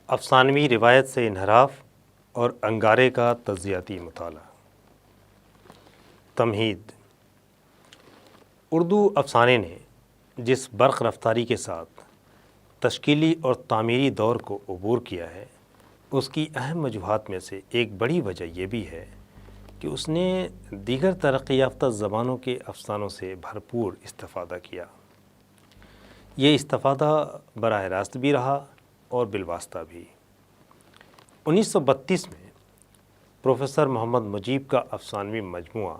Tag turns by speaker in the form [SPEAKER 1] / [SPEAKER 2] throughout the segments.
[SPEAKER 1] افسانوی روایت سے انحراف اور انگارے کا تجزیاتی مطالعہ۔ تمہید۔ اردو افسانے نے جس برق رفتاری کے ساتھ تشکیلی اور تعمیری دور کو عبور کیا ہے، اس کی اہم وجوہات میں سے ایک بڑی وجہ یہ بھی ہے کہ اس نے دیگر ترقی یافتہ زبانوں کے افسانوں سے بھرپور استفادہ کیا۔ یہ استفادہ براہ راست بھی رہا اور بالواسطہ بھی۔ 1932 میں پروفیسر محمد مجیب کا افسانوی مجموعہ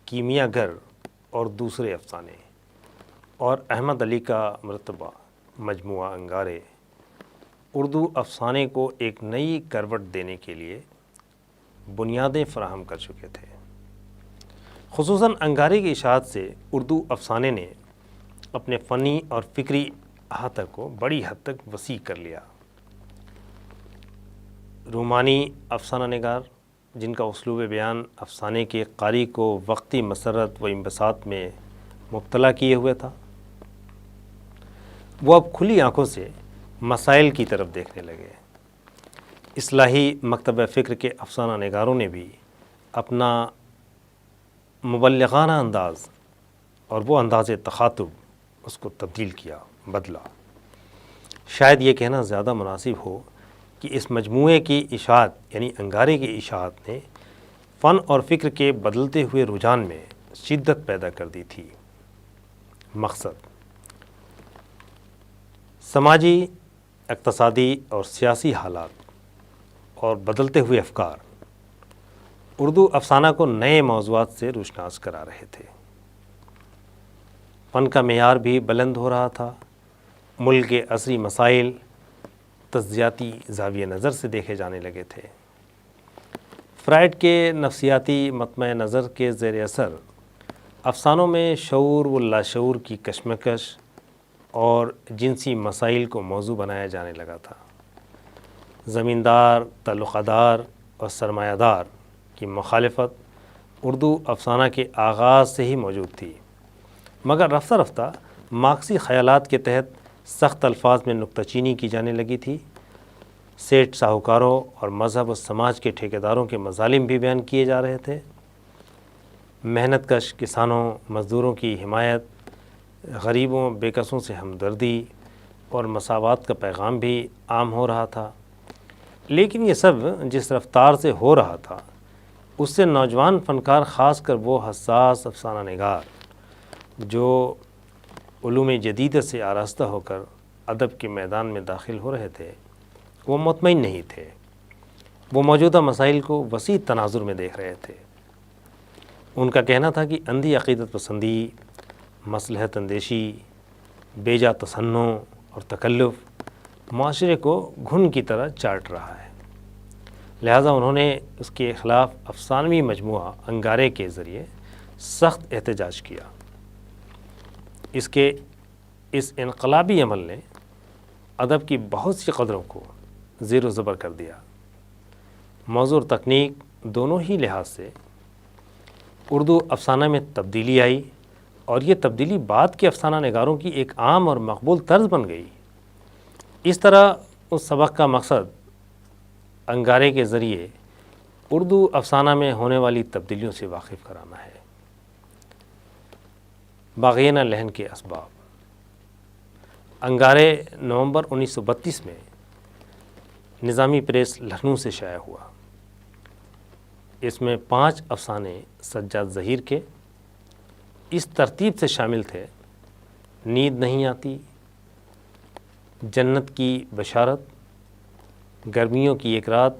[SPEAKER 1] کیمیا گر اور دوسرے افسانے اور احمد علی کا مرتبہ مجموعہ انگارے اردو افسانے کو ایک نئی کروٹ دینے کے لیے بنیادیں فراہم کر چکے تھے۔ خصوصاً انگارے کی اشاعت سے اردو افسانے نے اپنے فنی اور فکری احاطہ کو بڑی حد تک وسیع کر لیا۔ رومانی افسانہ نگار، جن کا اسلوب بیان افسانے کے قاری کو وقتی مسرت و انبساط میں مبتلا کیے ہوئے تھا، وہ اب کھلی آنکھوں سے مسائل کی طرف دیکھنے لگے۔ اصلاحی مکتبہ فکر کے افسانہ نگاروں نے بھی اپنا مبلغانہ انداز اور وہ انداز تخاطب اس کو تبدیل کیا، بدلا۔ شاید یہ کہنا زیادہ مناسب ہو کہ اس مجموعے کی اشاعت یعنی انگارے کی اشاعت نے فن اور فکر کے بدلتے ہوئے رجحان میں شدت پیدا کر دی تھی۔ مقصد: سماجی، اقتصادی اور سیاسی حالات اور بدلتے ہوئے افکار اردو افسانہ کو نئے موضوعات سے روشناس کرا رہے تھے۔ فن کا معیار بھی بلند ہو رہا تھا۔ ملک کے عصری مسائل تجزیاتی زاویہ نظر سے دیکھے جانے لگے تھے۔ فرائڈ کے نفسیاتی مطمع نظر کے زیر اثر افسانوں میں شعور و لاشعور کی کشمکش اور جنسی مسائل کو موضوع بنایا جانے لگا تھا۔ زمیندار، تعلقہ دار اور سرمایہ دار کی مخالفت اردو افسانہ کے آغاز سے ہی موجود تھی، مگر رفتہ رفتہ مارکسی خیالات کے تحت سخت الفاظ میں نکتہ چینی کی جانے لگی تھی۔ سیٹھ ساہوکاروں اور مذہب و سماج کے ٹھیکیداروں کے مظالم بھی بیان کیے جا رہے تھے۔ محنت کش کسانوں، مزدوروں کی حمایت، غریبوں بے کسوں سے ہمدردی اور مساوات کا پیغام بھی عام ہو رہا تھا۔ لیکن یہ سب جس رفتار سے ہو رہا تھا، اس سے نوجوان فنکار، خاص کر وہ حساس افسانہ نگار جو علوم جدید سے آراستہ ہو کر ادب کے میدان میں داخل ہو رہے تھے، وہ مطمئن نہیں تھے۔ وہ موجودہ مسائل کو وسیع تناظر میں دیکھ رہے تھے۔ ان کا کہنا تھا کہ اندھی عقیدت پسندی، مصلحت اندیشی، بیجا تصنع اور تکلف معاشرے کو گھن کی طرح چاٹ رہا ہے۔ لہٰذا انہوں نے اس کے خلاف افسانوی مجموعہ انگارے کے ذریعے سخت احتجاج کیا۔ اس انقلابی عمل نے ادب کی بہت سی قدروں کو زیر و زبر کر دیا۔ موضوع اور تکنیک دونوں ہی لحاظ سے اردو افسانہ میں تبدیلی آئی، اور یہ تبدیلی بعد کے افسانہ نگاروں کی ایک عام اور مقبول طرز بن گئی۔ اس طرح اس سبق کا مقصد انگارے کے ذریعے اردو افسانہ میں ہونے والی تبدیلیوں سے واقف کرانا ہے۔ باغینہ لہن کے اسباب۔ انگارے نومبر 1932 میں نظامی پریس لکھنؤ سے شائع ہوا۔ اس میں 5 افسانے سجاد ظہیر کے اس ترتیب سے شامل تھے: نیند نہیں آتی، جنت کی بشارت، گرمیوں کی ایک رات،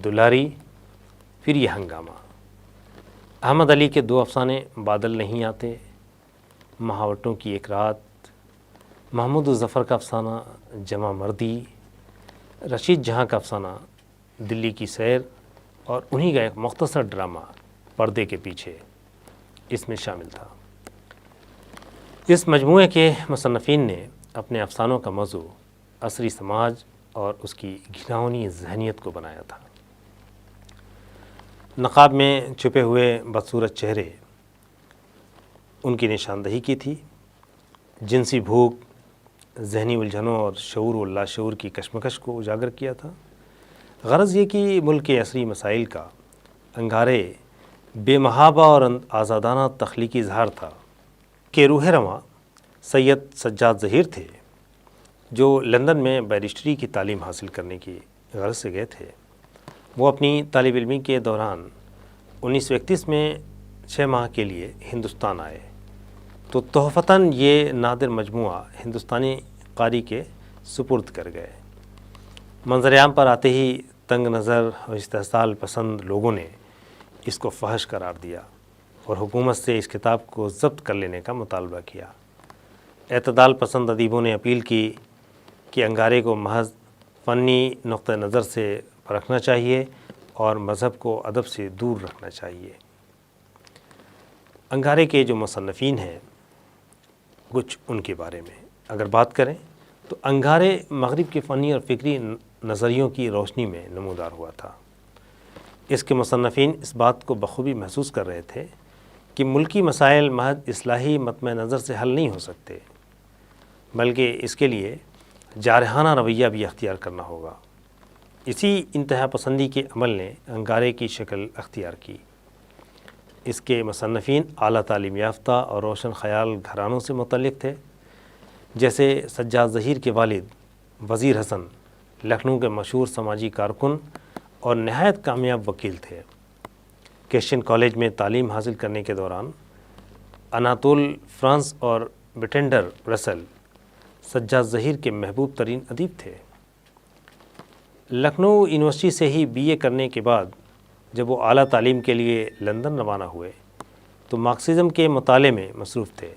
[SPEAKER 1] دلاری، پھر یہ ہنگامہ۔ احمد علی کے 2 افسانے بادل نہیں آتے، مہاوٹوں کی ایک رات، محمود الظفر کا افسانہ جمع مردی، رشید جہاں کا افسانہ دلی کی سیر، اور انہی کا ایک مختصر ڈرامہ پردے کے پیچھے اس میں شامل تھا۔ اس مجموعے کے مصنفین نے اپنے افسانوں کا موضوع عصری سماج اور اس کی گھناؤنی ذہنیت کو بنایا تھا۔ نقاب میں چھپے ہوئے بدصورت چہرے ان کی نشاندہی کی تھی۔ جنسی بھوک، ذہنی الجھنوں اور شعور و لاشعور کی کشمکش کو اجاگر کیا تھا۔ غرض یہ کہ ملک کے عصری مسائل کا انگارے بے محابہ اور آزادانہ تخلیقی اظہار تھا کہ روح رواں سید سجاد ظہیر تھے، جو لندن میں بیرسٹری کی تعلیم حاصل کرنے کی غرض سے گئے تھے۔ وہ اپنی طالب علمی کے دوران 1931 میں 6 ماہ کے لیے ہندوستان آئے تو تحفتاً یہ نادر مجموعہ ہندوستانی قاری کے سپرد کر گئے۔ منظر عام پر آتے ہی تنگ نظر اور استحصال پسند لوگوں نے اس کو فحش قرار دیا اور حکومت سے اس کتاب کو ضبط کر لینے کا مطالبہ کیا۔ اعتدال پسند ادیبوں نے اپیل کی کہ انگارے کو محض فنی نقطہ نظر سے پرکھنا چاہیے اور مذہب کو ادب سے دور رکھنا چاہیے۔ انگارے کے جو مصنفین ہیں کچھ ان کے بارے میں اگر بات کریں تو انگارے مغرب کے فنی اور فکری نظریوں کی روشنی میں نمودار ہوا تھا۔ اس کے مصنفین اس بات کو بخوبی محسوس کر رہے تھے کہ ملکی مسائل محض اصلاحی مطمع نظر سے حل نہیں ہو سکتے، بلکہ اس کے لیے جارحانہ رویہ بھی اختیار کرنا ہوگا۔ اسی انتہا پسندی کے عمل نے انگارے کی شکل اختیار کی۔ اس کے مصنفین اعلیٰ تعلیم یافتہ اور روشن خیال گھرانوں سے متعلق تھے، جیسے سجاد ظہیر کے والد وزیر حسن لکھنؤ کے مشہور سماجی کارکن اور نہایت کامیاب وکیل تھے۔ کرسچین کالج میں تعلیم حاصل کرنے کے دوران اناتول فرانس اور بٹینڈر رسل سجاد ظہیر کے محبوب ترین ادیب تھے۔ لکھنؤ یونیورسٹی سے ہی بی اے کرنے کے بعد جب وہ اعلیٰ تعلیم کے لیے لندن روانہ ہوئے تو مارکسزم کے مطالعے میں مصروف تھے۔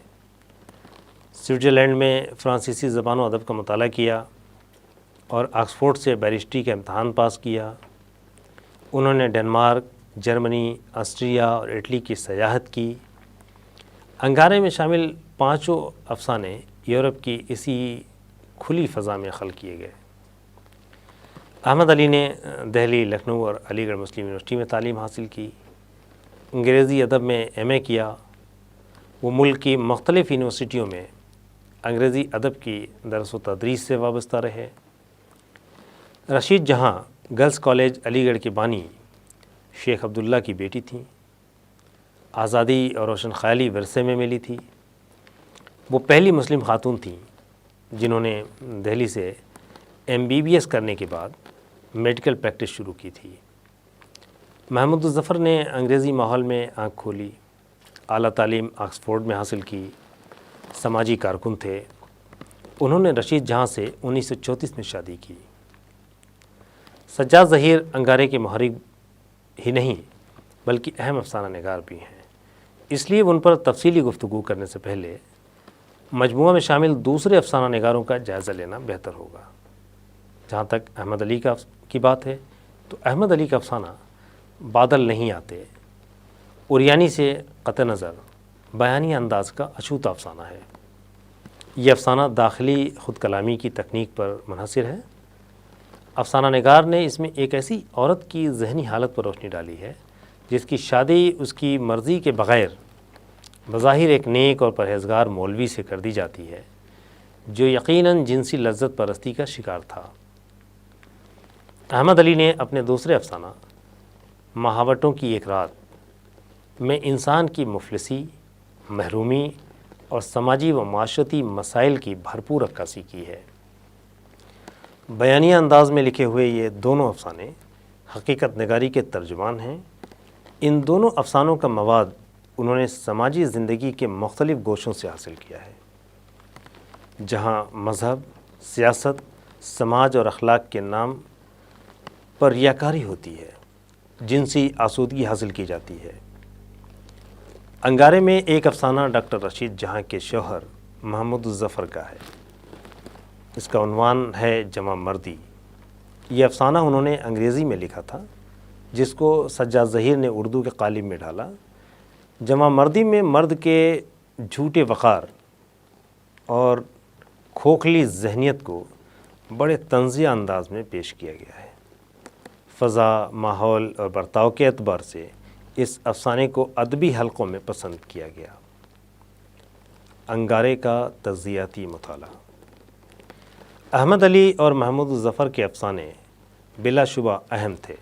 [SPEAKER 1] سوئٹزرلینڈ میں فرانسیسی زبان و ادب کا مطالعہ کیا اور آکسفورڈ سے بیرسٹری کا امتحان پاس کیا۔ انہوں نے ڈنمارک، جرمنی، آسٹریا اور اٹلی کی سیاحت کی۔ انگارے میں شامل 5 افسانے یورپ کی اسی کھلی فضا میں خلق کیے گئے۔ احمد علی نے دہلی، لکھنؤ اور علی گڑھ مسلم یونیورسٹی میں تعلیم حاصل کی۔ انگریزی ادب میں ایم اے کیا۔ وہ ملک کی مختلف یونیورسٹیوں میں انگریزی ادب کی درس و تدریس سے وابستہ رہے۔ رشید جہاں گرلز کالج علی گڑھ کے بانی شیخ عبداللہ کی بیٹی تھیں۔ آزادی اور روشن خیالی ورثے میں ملی تھی۔ وہ پہلی مسلم خاتون تھیں جنہوں نے دہلی سے MBBS کرنے کے بعد میڈیکل پریکٹس شروع کی تھی۔ محمود الظفر نے انگریزی ماحول میں آنکھ کھولی، اعلیٰ تعلیم آکسفورڈ میں حاصل کی، سماجی کارکن تھے۔ انہوں نے رشید جہاں سے 1934 میں شادی کی۔ سجاد ظہیر انگارے کے محرک ہی نہیں بلکہ اہم افسانہ نگار بھی ہیں، اس لیے ان پر تفصیلی گفتگو کرنے سے پہلے مجموعہ میں شامل دوسرے افسانہ نگاروں کا جائزہ لینا بہتر ہوگا۔ جہاں تک احمد علی کی بات ہے تو احمد علی کا افسانہ بادل نہیں آتے اوریانی سے قطع نظر بیانی انداز کا اچھوتا افسانہ ہے۔ یہ افسانہ داخلی خود کلامی کی تکنیک پر منحصر ہے۔ افسانہ نگار نے اس میں ایک ایسی عورت کی ذہنی حالت پر روشنی ڈالی ہے جس کی شادی اس کی مرضی کے بغیر بظاہر ایک نیک اور پرہیزگار مولوی سے کر دی جاتی ہے جو یقیناً جنسی لذت پرستی کا شکار تھا۔ احمد علی نے اپنے دوسرے افسانہ مہاوٹوں کی ایک رات میں انسان کی مفلسی، محرومی اور سماجی و معاشرتی مسائل کی بھرپور عکاسی کی ہے۔ بیانیہ انداز میں لکھے ہوئے یہ دونوں افسانے حقیقت نگاری کے ترجمان ہیں۔ ان دونوں افسانوں کا مواد انہوں نے سماجی زندگی کے مختلف گوشوں سے حاصل کیا ہے، جہاں مذہب، سیاست، سماج اور اخلاق کے نام پر ریاکاری ہوتی ہے، جنسی آسودگی حاصل کی جاتی ہے۔ انگارے میں ایک افسانہ ڈاکٹر رشید جہاں کے شوہر محمود الظفر کا ہے۔ اس کا عنوان ہے جمع مردی۔ یہ افسانہ انہوں نے انگریزی میں لکھا تھا جس کو سجاد ظہیر نے اردو کے قالب میں ڈالا۔ جمع مردی میں مرد کے جھوٹے وقار اور کھوکھلی ذہنیت کو بڑے طنزیہ انداز میں پیش کیا گیا ہے۔ فضا، ماحول اور برتاؤ کے اعتبار سے اس افسانے کو ادبی حلقوں میں پسند کیا گیا۔ انگارے کا تجزیاتی مطالعہ۔ احمد علی اور محمود الظفر کے افسانے بلا شبہ اہم تھے،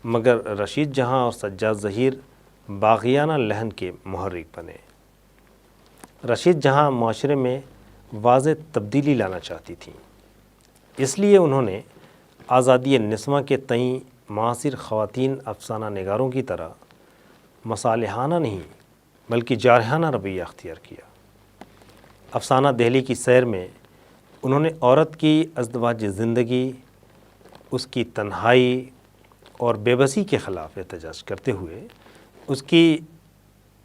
[SPEAKER 1] مگر رشید جہاں اور سجاد ظہیر باغیانہ لہن کے محرک بنے۔ رشید جہاں معاشرے میں واضح تبدیلی لانا چاہتی تھیں، اس لیے انہوں نے آزادی نسواں کے تئیں معاصر خواتین افسانہ نگاروں کی طرح مصالحانہ نہیں بلکہ جارحانہ رویہ اختیار کیا۔ افسانہ دہلی کی سیر میں انہوں نے عورت کی ازدواجی زندگی، اس کی تنہائی اور بے بسی کے خلاف احتجاج کرتے ہوئے اس کی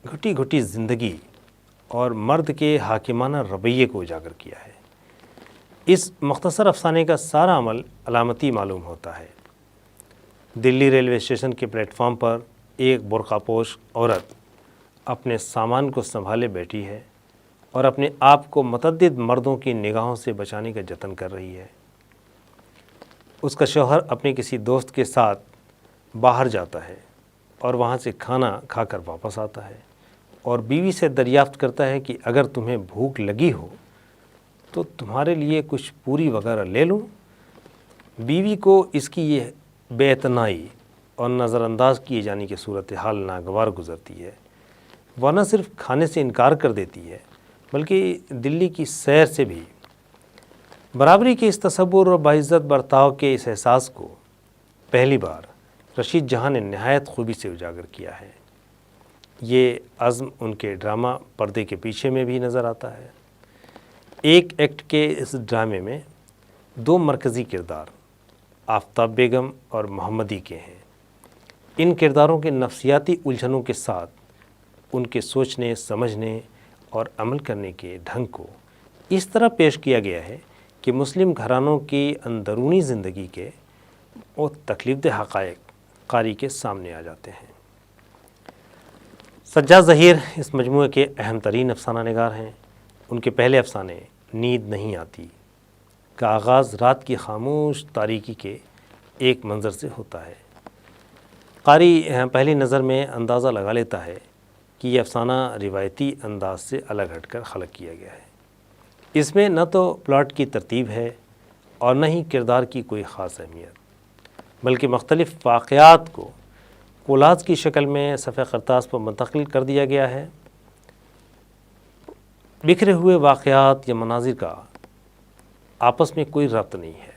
[SPEAKER 1] گھٹی گھٹی زندگی اور مرد کے حاکمانہ رویے کو اجاگر کیا ہے۔ اس مختصر افسانے کا سارا عمل علامتی معلوم ہوتا ہے۔ دلی ریلوے اسٹیشن کے پلیٹ فارم پر ایک برقع پوش عورت اپنے سامان کو سنبھالے بیٹھی ہے اور اپنے آپ کو متعدد مردوں کی نگاہوں سے بچانے کا جتن کر رہی ہے۔ اس کا شوہر اپنے کسی دوست کے ساتھ باہر جاتا ہے اور وہاں سے کھانا کھا کر واپس آتا ہے اور بیوی سے دریافت کرتا ہے کہ اگر تمہیں بھوک لگی ہو تو تمہارے لیے کچھ پوری وغیرہ لے لوں۔ بیوی کو اس کی یہ بے اعتنائی اور نظر انداز کیے جانے کی صورتحال ناگوار گزرتی ہے۔ وہ نہ صرف کھانے سے انکار کر دیتی ہے بلکہ دلی کی سیر سے بھی برابری کے اس تصور اور باعزت برتاؤ کے اس احساس کو پہلی بار رشید جہاں نے نہایت خوبی سے اجاگر کیا ہے۔ یہ عزم ان کے ڈرامہ پردے کے پیچھے میں بھی نظر آتا ہے۔ ایک ایکٹ کے اس ڈرامے میں دو مرکزی کردار آفتاب بیگم اور محمدی کے ہیں۔ ان کرداروں کے نفسیاتی الجھنوں کے ساتھ ان کے سوچنے، سمجھنے اور عمل کرنے کے ڈھنگ کو اس طرح پیش کیا گیا ہے کہ مسلم گھرانوں کی اندرونی زندگی کے اور تکلیف دہ حقائق قاری کے سامنے آ جاتے ہیں۔ سجاد ظہیر اس مجموعے کے اہم ترین افسانہ نگار ہیں۔ ان کے پہلے افسانے نیند نہیں آتی کا آغاز رات کی خاموش تاریکی کے ایک منظر سے ہوتا ہے۔ قاری پہلی نظر میں اندازہ لگا لیتا ہے کہ یہ افسانہ روایتی انداز سے الگ ہٹ کر خلق کیا گیا ہے۔ اس میں نہ تو پلاٹ کی ترتیب ہے اور نہ ہی کردار کی کوئی خاص اہمیت، بلکہ مختلف واقعات کو کولاج کی شکل میں صفحہ کرتاس پر منتقل کر دیا گیا ہے۔ بکھرے ہوئے واقعات یا مناظر کا آپس میں کوئی ربط نہیں ہے۔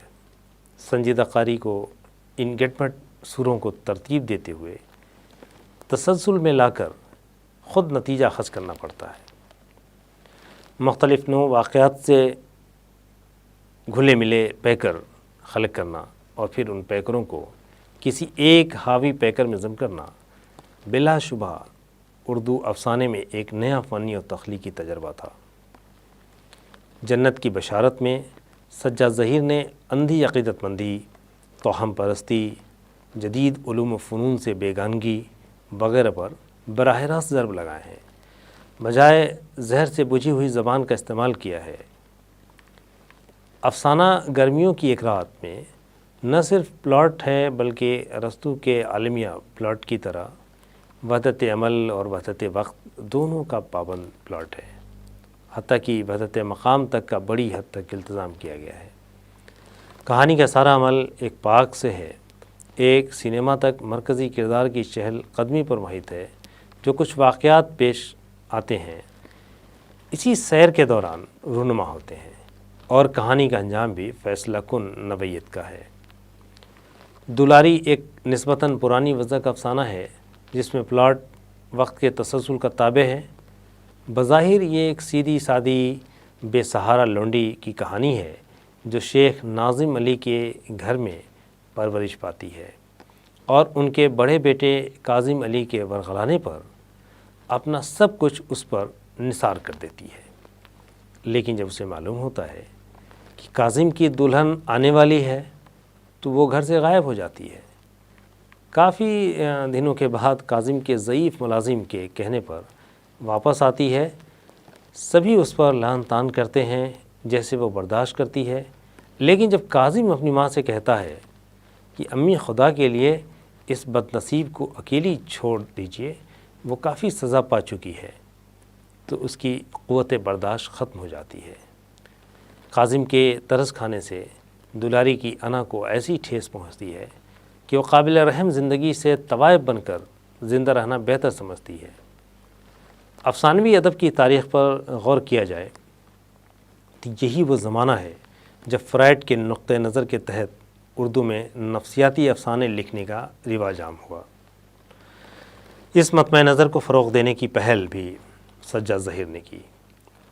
[SPEAKER 1] سنجیدہ قاری کو ان گٹمٹ سوروں کو ترتیب دیتے ہوئے تسلسل میں لا کر خود نتیجہ اخذ کرنا پڑتا ہے۔ مختلف نوع واقعات سے گھلے ملے پیکر خلق کرنا اور پھر ان پیکروں کو کسی ایک حاوی پیکر میں ضم کرنا بلا شبہ اردو افسانے میں ایک نیا فنی اور تخلیقی تجربہ تھا۔ جنت کی بشارت میں سجاد ظہیر نے اندھی عقیدت مندی، توہم پرستی، جدید علوم و فنون سے بیگانگی وغیرہ پر براہ راست ضرب لگائے ہیں، بجائے زہر سے بجھی ہوئی زبان کا استعمال کیا ہے۔ افسانہ گرمیوں کی ایک رات میں نہ صرف پلاٹ ہے بلکہ ارسطو کے عالمیہ پلاٹ کی طرح وحدت عمل اور وحدت وقت دونوں کا پابند پلاٹ ہے، حتیٰ کہ وحدت مقام تک کا بڑی حد تک التزام کیا گیا ہے۔ کہانی کا سارا عمل ایک پاک سے ہے، ایک سینما تک مرکزی کردار کی چہل قدمی پر محیط ہے جو کچھ واقعات پیش آتے ہیں، اسی سیر کے دوران رونما ہوتے ہیں، اور کہانی کا انجام بھی فیصلہ کن نوعیت کا ہے۔ دولاری ایک نسبتاً پرانی وضع کا افسانہ ہے جس میں پلاٹ وقت کے تسلسل کا تابع ہے۔ بظاہر یہ ایک سیدھی سادی بے سہارا لونڈی کی کہانی ہے جو شیخ ناظم علی کے گھر میں پرورش پاتی ہے اور ان کے بڑے بیٹے کاظم علی کے ورغلانے پر اپنا سب کچھ اس پر نثار کر دیتی ہے۔ لیکن جب اسے معلوم ہوتا ہے کہ کاظم کی دلہن آنے والی ہے تو وہ گھر سے غائب ہو جاتی ہے۔ کافی دنوں کے بعد کاظم کے ضعیف ملازم کے کہنے پر واپس آتی ہے۔ سبھی اس پر لعن طعن کرتے ہیں جیسے وہ برداشت کرتی ہے، لیکن جب کاظم اپنی ماں سے کہتا ہے کہ امی خدا کے لیے اس بد نصیب کو اکیلی چھوڑ دیجیے، وہ کافی سزا پا چکی ہے، تو اس کی قوت برداشت ختم ہو جاتی ہے۔ کاظم کے ترس کھانے سے دلاری کی انا کو ایسی ٹھیس پہنچتی ہے کہ وہ قابل رحم زندگی سے طوائف بن کر زندہ رہنا بہتر سمجھتی ہے۔ افسانوی ادب کی تاریخ پر غور کیا جائے تو یہی وہ زمانہ ہے جب فرائڈ کے نقطہ نظر کے تحت اردو میں نفسیاتی افسانے لکھنے کا رواج عام ہوا۔ اس مطمع نظر کو فروغ دینے کی پہل بھی سجاد ظہیر نے کی۔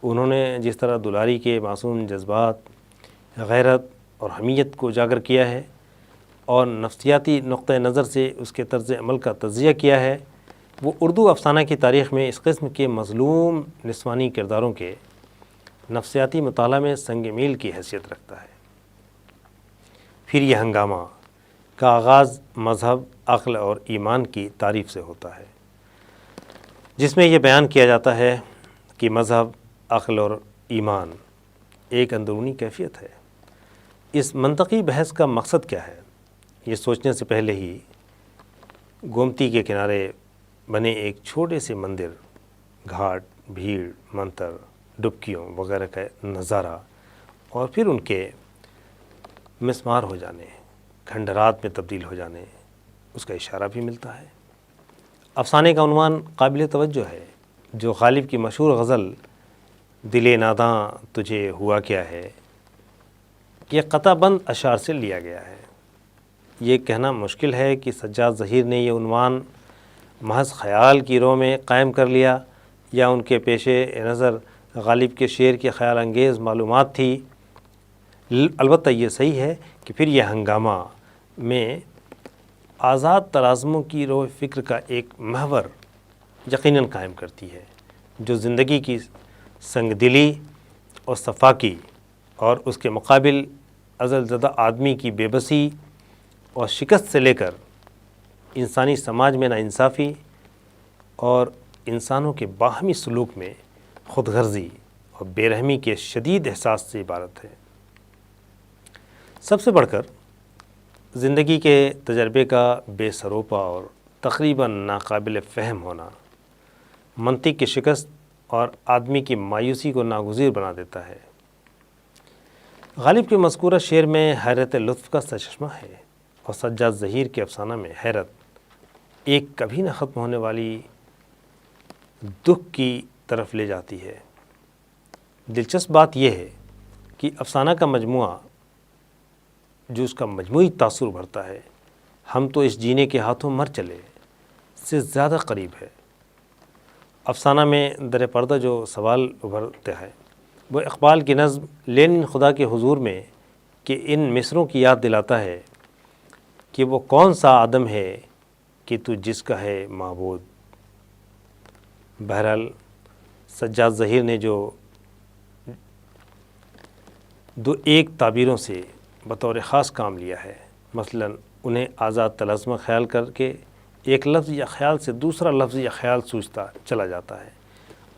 [SPEAKER 1] انہوں نے جس طرح دلاری کے معصوم جذبات، غیرت اور حمیت کو اجاگر کیا ہے اور نفسیاتی نقطہ نظر سے اس کے طرز عمل کا تجزیہ کیا ہے، وہ اردو افسانہ کی تاریخ میں اس قسم کے مظلوم نسوانی کرداروں کے نفسیاتی مطالعہ میں سنگ میل کی حیثیت رکھتا ہے۔ پھر یہ ہنگامہ کا آغاز مذہب، عقل اور ایمان کی تعریف سے ہوتا ہے، جس میں یہ بیان کیا جاتا ہے کہ مذہب، عقل اور ایمان ایک اندرونی کیفیت ہے۔ اس منطقی بحث کا مقصد کیا ہے، یہ سوچنے سے پہلے ہی گومتی کے کنارے بنے ایک چھوٹے سے مندر، گھاٹ، بھیڑ، منتر، ڈبکیوں وغیرہ کا نظارہ اور پھر ان کے مسمار ہو جانے، کھنڈرات میں تبدیل ہو جانے، اس کا اشارہ بھی ملتا ہے۔ افسانے کا عنوان قابل توجہ ہے، جو غالب کی مشہور غزل دل ناداں تجھے ہوا کیا ہے، یہ قطع بند اشعار سے لیا گیا ہے۔ یہ کہنا مشکل ہے کہ سجاد ظہیر نے یہ عنوان محض خیال کی رو میں قائم کر لیا یا ان کے پیش نظر غالب کے شعر کی خیال انگیز معلومات تھی۔ البتہ یہ صحیح ہے کہ پھر یہ ہنگامہ میں آزاد تلازموں کی رو فکر کا ایک محور یقیناً قائم کرتی ہے، جو زندگی کی سنگ دلی اور صفاکی اور اس کے مقابل ازل زدہ آدمی کی بے بسی اور شکست سے لے کر انسانی سماج میں ناانصافی اور انسانوں کے باہمی سلوک میں خود غرضی اور بے رحمی کے شدید احساس سے عبارت ہے۔ سب سے بڑھ کر زندگی کے تجربے کا بے سروپا اور تقریباً ناقابل فہم ہونا منطق کی شکست اور آدمی کی مایوسی کو ناگزیر بنا دیتا ہے۔ غالب کے مذکورہ شعر میں حیرت لطف کا سرچشمہ ہے اور سجاد ظہیر کے افسانہ میں حیرت ایک کبھی نہ ختم ہونے والی دکھ کی طرف لے جاتی ہے۔ دلچسپ بات یہ ہے کہ افسانہ کا مجموعہ جو اس کا مجموعی تاثر بھرتا ہے، ہم تو اس جینے کے ہاتھوں مر چلے سے زیادہ قریب ہے۔ افسانہ میں در پردہ جو سوال ابھرتا ہے وہ اقبال کی نظم لینن خدا کے حضور میں کہ ان مصروں کی یاد دلاتا ہے کہ وہ کون سا آدم ہے کہ تو جس کا ہے معبود۔ بہرحال سجاد ظہیر نے جو دو ایک تعبیروں سے بطور خاص کام لیا ہے، مثلاً انہیں آزاد تلازمہ خیال کر کے ایک لفظ یا خیال سے دوسرا لفظ یا خیال سوچتا چلا جاتا ہے،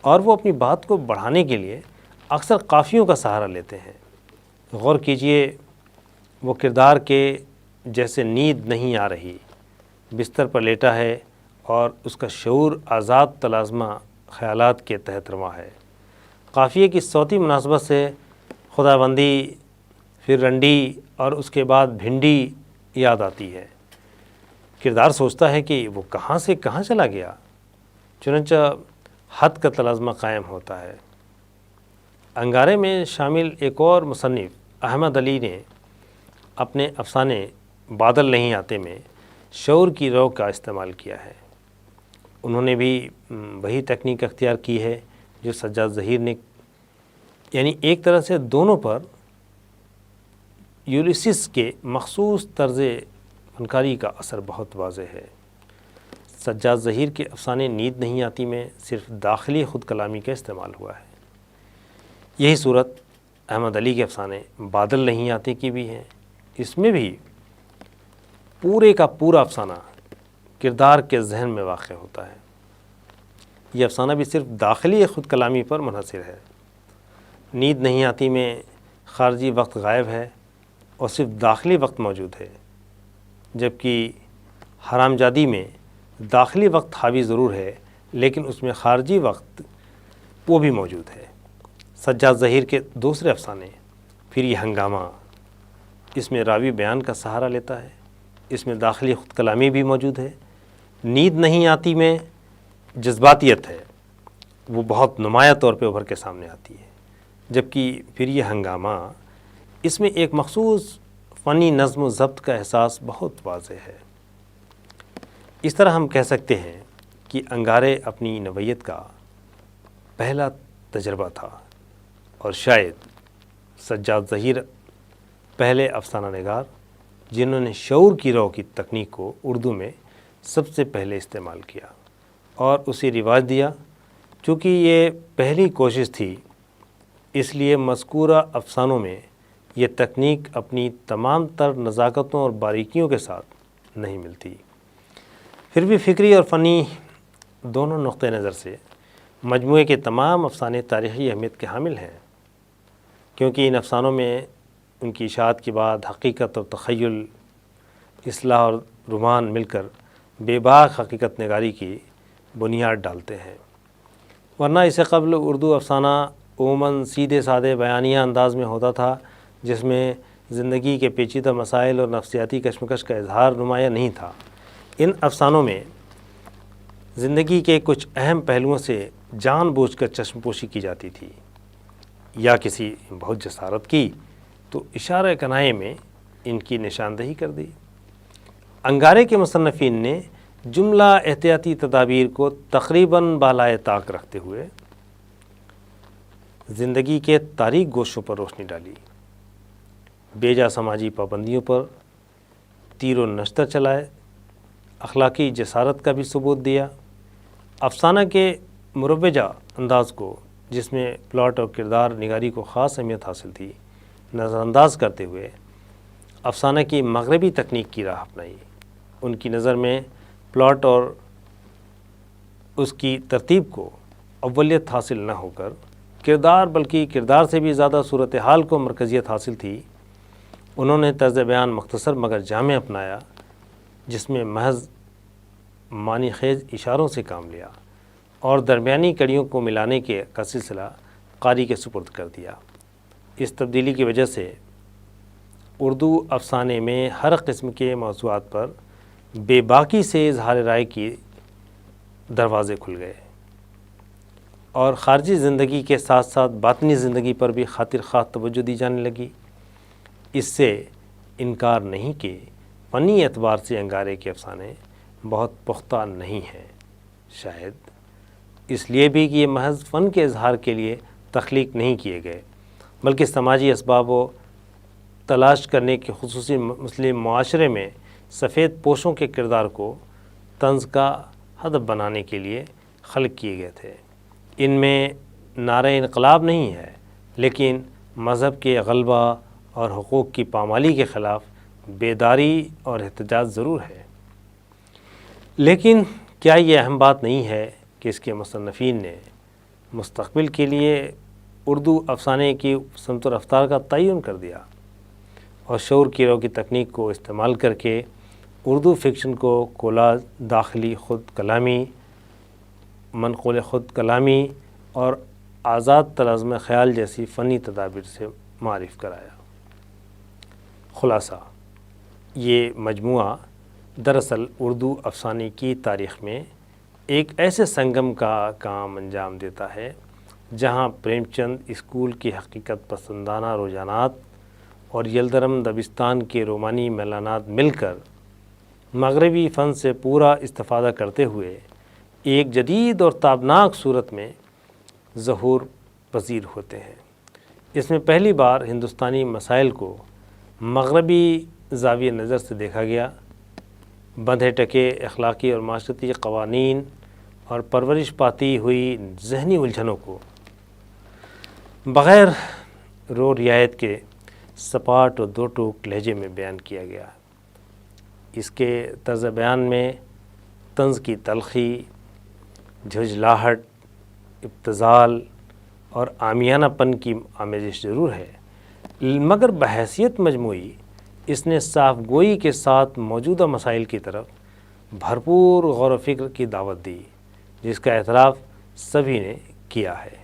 [SPEAKER 1] اور وہ اپنی بات کو بڑھانے کے لیے اکثر قافیوں کا سہارا لیتے ہیں۔ غور کیجئے، وہ کردار کے جیسے نیند نہیں آ رہی، بستر پر لیٹا ہے اور اس کا شعور آزاد تلازمہ خیالات کے تحت رواں ہے۔ قافیے کی صوتی مناسبت سے خداوندی، پھر رنڈی اور اس کے بعد بھنڈی یاد آتی ہے۔ کردار سوچتا ہے کہ وہ کہاں سے کہاں چلا گیا، چنانچہ حد کا تلازمہ قائم ہوتا ہے۔ انگارے میں شامل ایک اور مصنف احمد علی نے اپنے افسانے بادل نہیں آتے میں شعور کی رو کا استعمال کیا ہے۔ انہوں نے بھی وہی تکنیک اختیار کی ہے جو سجاد ظہیر نے، یعنی ایک طرح سے دونوں پر یولیسس کے مخصوص طرز فنکاری کا اثر بہت واضح ہے۔ سجاد ظہیر کے افسانے نیند نہیں آتی میں صرف داخلی خود کلامی کا استعمال ہوا ہے۔ یہی صورت احمد علی کے افسانے بادل نہیں آتے کی بھی ہے۔ اس میں بھی پورے کا پورا افسانہ کردار کے ذہن میں واقع ہوتا ہے۔ یہ افسانہ بھی صرف داخلی خود کلامی پر منحصر ہے۔ نیند نہیں آتی میں خارجی وقت غائب ہے اور صرف داخلی وقت موجود ہے، جبکہ حرام جادی میں داخلی وقت حاوی ضرور ہے لیکن اس میں خارجی وقت وہ بھی موجود ہے۔ سجاد ظہیر کے دوسرے افسانے پھر یہ ہنگامہ، اس میں راوی بیان کا سہارا لیتا ہے، اس میں داخلی خود کلامی بھی موجود ہے، نیند نہیں آتی میں جذباتیت ہے، وہ بہت نمایاں طور پہ ابھر کے سامنے آتی ہے، جبکہ پھر یہ ہنگامہ، اس میں ایک مخصوص فنی نظم و ضبط کا احساس بہت واضح ہے۔ اس طرح ہم کہہ سکتے ہیں کہ انگارے اپنی نوعیت کا پہلا تجربہ تھا، اور شاید سجاد ظہیر پہلے افسانہ نگار جنہوں نے شعور کی رو کی تکنیک کو اردو میں سب سے پہلے استعمال کیا اور اسے رواج دیا۔ چونکہ یہ پہلی کوشش تھی، اس لیے مذکورہ افسانوں میں یہ تکنیک اپنی تمام تر نزاکتوں اور باریکیوں کے ساتھ نہیں ملتی۔ پھر بھی فکری اور فنی دونوں نقطہ نظر سے مجموعے کے تمام افسانے تاریخی اہمیت کے حامل ہیں، کیونکہ ان افسانوں میں ان کی اشاعت کے بعد حقیقت اور تخیل، اصلاح اور رومان مل کر بے باک حقیقت نگاری کی بنیاد ڈالتے ہیں۔ ورنہ اسے قبل اردو افسانہ عموماً سیدھے سادے بیانیہ انداز میں ہوتا تھا، جس میں زندگی کے پیچیدہ مسائل اور نفسیاتی کشمکش کا اظہار نمایاں نہیں تھا۔ ان افسانوں میں زندگی کے کچھ اہم پہلوؤں سے جان بوجھ کر چشم پوشی کی جاتی تھی، یا کسی بہت جسارت کی تو اشارہ کنایے میں ان کی نشاندہی کر دی۔ انگارے کے مصنفین نے جملہ احتیاطی تدابیر کو تقریباً بالائے طاق رکھتے ہوئے زندگی کے تاریک گوشوں پر روشنی ڈالی، بیجا سماجی پابندیوں پر تیر و نشتر چلائے، اخلاقی جسارت کا بھی ثبوت دیا۔ افسانہ کے مروجہ انداز کو، جس میں پلاٹ اور کردار نگاری کو خاص اہمیت حاصل تھی، نظر انداز کرتے ہوئے افسانہ کی مغربی تکنیک کی راہ اپنائی۔ ان کی نظر میں پلاٹ اور اس کی ترتیب کو اولیت حاصل نہ ہو کر کردار، بلکہ کردار سے بھی زیادہ صورتحال کو مرکزیت حاصل تھی۔ انہوں نے طرز بیان مختصر مگر جامع اپنایا، جس میں محض معنی خیز اشاروں سے کام لیا اور درمیانی کڑیوں کو ملانے کا سلسلہ قاری کے سپرد کر دیا۔ اس تبدیلی کی وجہ سے اردو افسانے میں ہر قسم کے موضوعات پر بے باکی سے اظہار رائے کی دروازے کھل گئے، اور خارجی زندگی کے ساتھ ساتھ باطنی زندگی پر بھی خاطر خواہ توجہ دی جانے لگی۔ اس سے انکار نہیں کہ فنی اعتبار سے انگارے کے افسانے بہت پختہ نہیں ہیں، شاید اس لیے بھی کہ یہ محض فن کے اظہار کے لیے تخلیق نہیں کیے گئے، بلکہ سماجی اسباب و تلاش کرنے کے خصوصی مسلم معاشرے میں سفید پوشوں کے کردار کو طنز کا ہدف بنانے کے لیے خلق کیے گئے تھے۔ ان میں نعرہ انقلاب نہیں ہے، لیکن مذہب کے غلبہ اور حقوق کی پامالی کے خلاف بیداری اور احتجاج ضرور ہے۔ لیکن کیا یہ اہم بات نہیں ہے کہ اس کے مصنفین نے مستقبل کے لیے اردو افسانے کی سمت و رفتار کا تعین کر دیا، اور شعور کی رو کی تکنیک کو استعمال کر کے اردو فکشن کو کولاج، داخلی خود کلامی، منقول خود کلامی اور آزاد طرازم خیال جیسی فنی تدابیر سے معرف کرایا۔ خلاصہ، یہ مجموعہ دراصل اردو افسانے کی تاریخ میں ایک ایسے سنگم کا کام انجام دیتا ہے جہاں پریم چند اسکول کی حقیقت پسندانہ رجحانات اور یلدرم دبستان کے رومانی میلانات مل کر مغربی فن سے پورا استفادہ کرتے ہوئے ایک جدید اور تابناک صورت میں ظہور پذیر ہوتے ہیں۔ اس میں پہلی بار ہندوستانی مسائل کو مغربی زاویہ نظر سے دیکھا گیا، بندھے ٹکے اخلاقی اور معاشرتی قوانین اور پرورش پاتی ہوئی ذہنی الجھنوں کو بغیر رو رعایت کے سپاٹ اور دو ٹوک لہجے میں بیان کیا گیا۔ اس کے طرز بیان میں طنز کی تلخی، جھجھلاہٹ، ابتذال اور عامیانہ پن کی آمیزش ضرور ہے، مگر بحیثیت مجموعی اس نے صاف گوئی کے ساتھ موجودہ مسائل کی طرف بھرپور غور و فکر کی دعوت دی، جس کا اعتراف سبھی نے کیا ہے۔